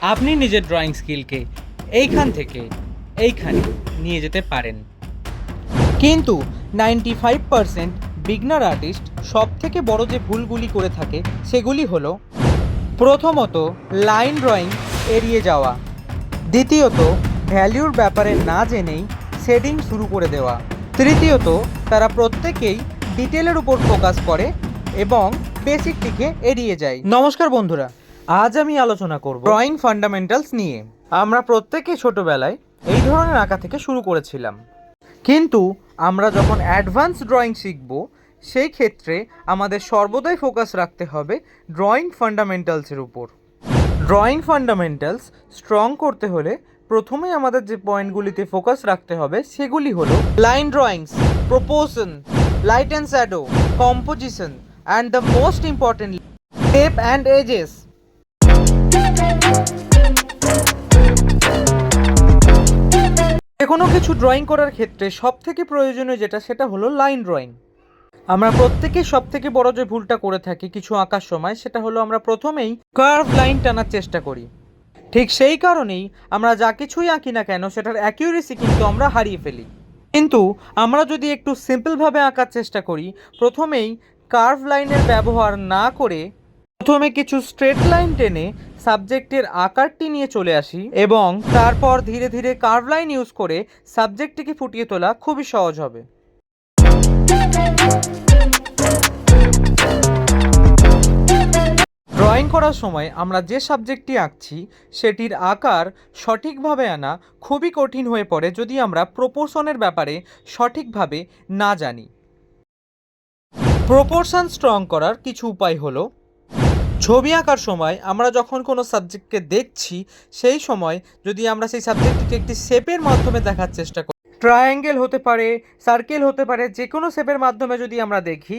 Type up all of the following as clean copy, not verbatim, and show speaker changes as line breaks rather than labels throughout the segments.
আপনি নিজের ড্রয়িং স্কিলকে এইখান থেকে এইখানে নিয়ে যেতে পারেন। কিন্তু 95% বিগনার আর্টিস্ট সব থেকে বড় যে ভুলগুলি করে থাকে সেগুলি হলো, প্রথমত লাইন ড্রয়িং এড়িয়ে যাওয়া, দ্বিতীয়ত ভ্যালুর ব্যাপারে না জেনেই শেডিং শুরু করে দেওয়া, তৃতীয়ত তারা প্রত্যেকেই ডিটেলের উপর ফোকাস করে এবং বেসিকটিকে এড়িয়ে যায়। নমস্কার বন্ধুরা, আজ আমি আলোচনা করব ড্রয়িং ফান্ডামেন্টালস নিয়ে। আমরা প্রত্যেকে ছোটবেলায় এই ধরনের আঁকা থেকে শুরু করেছিলাম, কিন্তু আমরা যখন অ্যাডভান্স ড্রয়িং শিখব সেই ক্ষেত্রে আমাদের সর্বদাই ফোকাস রাখতে হবে ড্রয়িং ফান্ডামেন্টালসের উপর। ড্রয়িং ফান্ডামেন্টালস স্ট্রং করতে হলে প্রথমেই আমাদের যে পয়েন্টগুলিতে ফোকাস রাখতে হবে সেগুলি হলো line drawings, proportion, light and shadow, composition and the most important shape and edges. যে কোনো কিছু ড্রয়িং করার ক্ষেত্রে সব থেকে প্রয়োজনীয় সেটা হলো লাইন ড্রয়িং। আমরা প্রত্যেকে সব থেকে বড় যে ভুলটা করে থাকি কিছু আঁকার সময়, সেটা হলো আমরা প্রথমেই কার্ভ লাইন টানার চেষ্টা করি। ঠিক সেই কারণেই আমরা যা কিছুই আঁকি না কেন সেটার অ্যাকিউরেসি কিন্তু আমরা হারিয়ে ফেলি। কিন্তু আমরা যদি একটু সিম্পলভাবে আঁকার চেষ্টা করি, প্রথমেই কার্ভ লাইনের ব্যবহার না করে প্রথমে কিছু স্ট্রেট লাইন টেনে সাবজেক্টের আকারটি নিয়ে চলে আসি এবং তারপর ধীরে ধীরে কার্ভ লাইন ইউজ করে সাবজেক্টটিকে ফুটিয়ে তোলা খুবই সহজ হবে। ড্রয়িং করার সময় আমরা যে সাবজেক্টটি আঁকছি সেটির আকার সঠিকভাবে আনা খুবই কঠিন হয়ে পড়ে যদি আমরা প্রপোর্শনের ব্যাপারে সঠিকভাবে না জানি। প্রপোর্শন স্ট্রং করার কিছু উপায় হলো, ছবি আঁকার সময় আমরা যখন কোনো সাবজেক্টকে দেখছি সেই সময় যদি আমরা সেই সাবজেক্টটিকে একটি শেপের মাধ্যমে দেখার চেষ্টা করি, ট্রায়াঙ্গেল হতে পারে, সার্কেল হতে পারে, যে কোনো শেপের মাধ্যমে যদি আমরা দেখি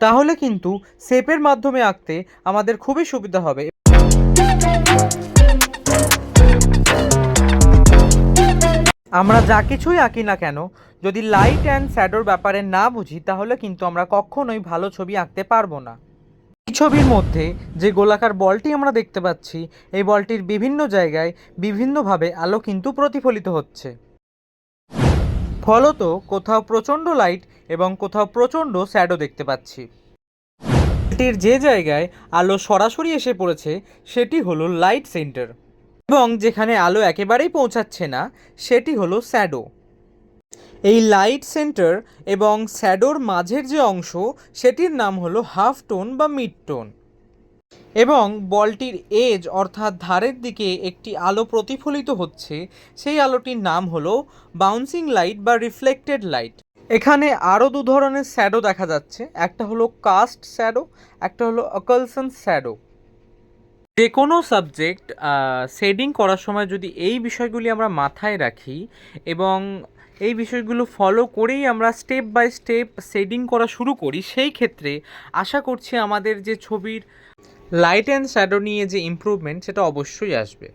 তাহলে কিন্তু শেপের মাধ্যমে আঁকতে আমাদের খুবই সুবিধা হবে। আমরা যা কিছুই আঁকি না কেন যদি লাইট অ্যান্ড শ্যাডোর ব্যাপারে না বুঝি তাহলে কিন্তু আমরা কখনোই ভালো ছবি আঁকতে পারবো না। এই ছবির মধ্যে যে গোলাকার বলটি আমরা দেখতে পাচ্ছি, এই বলটির বিভিন্ন জায়গায় বিভিন্নভাবে আলো কিন্তু প্রতিফলিত হচ্ছে, ফলত কোথাও প্রচণ্ড লাইট এবং কোথাও প্রচণ্ড শ্যাডো দেখতে পাচ্ছি। এটির যে জায়গায় আলো সরাসরি এসে পড়েছে সেটি হলো লাইট সেন্টার এবং যেখানে আলো একেবারেই পৌঁছাচ্ছে না সেটি হলো শ্যাডো। এই লাইট সেন্টার এবং শ্যাডোর মাঝের যে অংশ সেটির নাম হলো হাফ টোন বা মিড টোন এবং বলটির এজ অর্থাৎ ধারের দিকে একটি আলো প্রতিফলিত হচ্ছে, সেই আলোটির নাম হলো বাউন্সিং লাইট বা রিফ্লেক্টেড লাইট। এখানে আরও দু ধরনের শ্যাডো দেখা যাচ্ছে, একটা হলো কাস্ট শ্যাডো, একটা হলো অকালসন শ্যাডো। যে কোনো সাবজেক্ট শেডিং করার সময় যদি এই বিষয়গুলি আমরা মাথায় রাখি এবং এই বিষয়গুলো ফলো করেই আমরা স্টেপ বাই স্টেপ শেডিং করা শুরু করি, সেই ক্ষেত্রে আশা করছি আমাদের যে ছবির লাইট অ্যান্ড শ্যাডো নিয়ে যে ইমপ্রুভমেন্ট সেটা অবশ্যই আসবে।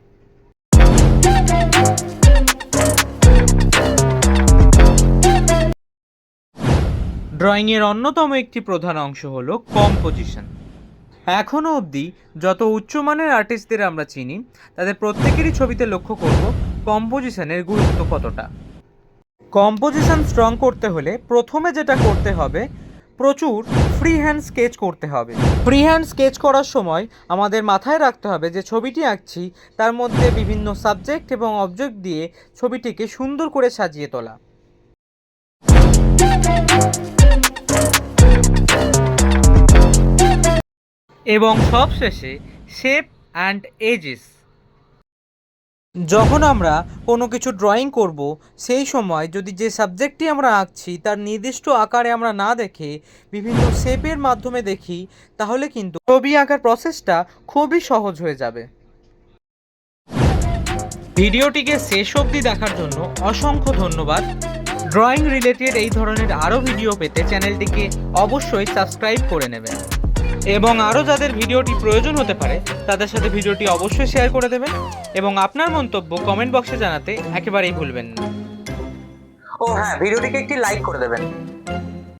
ড্রয়িংয়ের অন্যতম একটি প্রধান অংশ হলো কম্পোজিশন। এখনও অবধি যত উচ্চমানের আর্টিস্টদের আমরা চিনি তাদের প্রত্যেকেরই ছবিতে লক্ষ্য করব কম্পোজিশনের গুরুত্ব কতটা। কম্পোজিশন স্ট্রং করতে হলে প্রথমে যেটা করতে হবে, প্রচুর ফ্রি হ্যান্ড স্কেচ করতে হবে। ফ্রি হ্যান্ড স্কেচ করার সময় আমাদের মাথায় রাখতে হবে যে ছবিটি আঁকছি তার মধ্যে বিভিন্ন সাবজেক্ট এবং অবজেক্ট দিয়ে ছবিটিকে সুন্দর করে সাজিয়ে তোলা। এবং সবশেষে শেপ অ্যান্ড এজেস। যখন আমরা কোনো কিছু ড্রয়িং করব সেই সময় যদি যে সাবজেক্টটি আমরা আঁকছি তার নির্দিষ্ট আকারে আমরা না দেখে বিভিন্ন শেপের মাধ্যমে দেখি তাহলে কিন্তু ছবি আঁকার প্রসেসটা খুবই সহজ হয়ে যাবে। ভিডিওটিকে শেষ অবধি দেখার জন্য অসংখ্য ধন্যবাদ। ড্রয়িং রিলেটেড এই ধরনের আরও ভিডিও পেতে চ্যানেলটিকে অবশ্যই সাবস্ক্রাইব করে নেবেন এবং আরও যাদের ভিডিওটি প্রয়োজন হতে পারে তাদের সাথে ভিডিওটি অবশ্যই শেয়ার করে দেবেন এবং আপনার মন্তব্য কমেন্ট বক্সে জানাতে একেবারেই ভুলবেন না। ও হ্যাঁ, ভিডিওটিকে একটি লাইক করে দেবেন।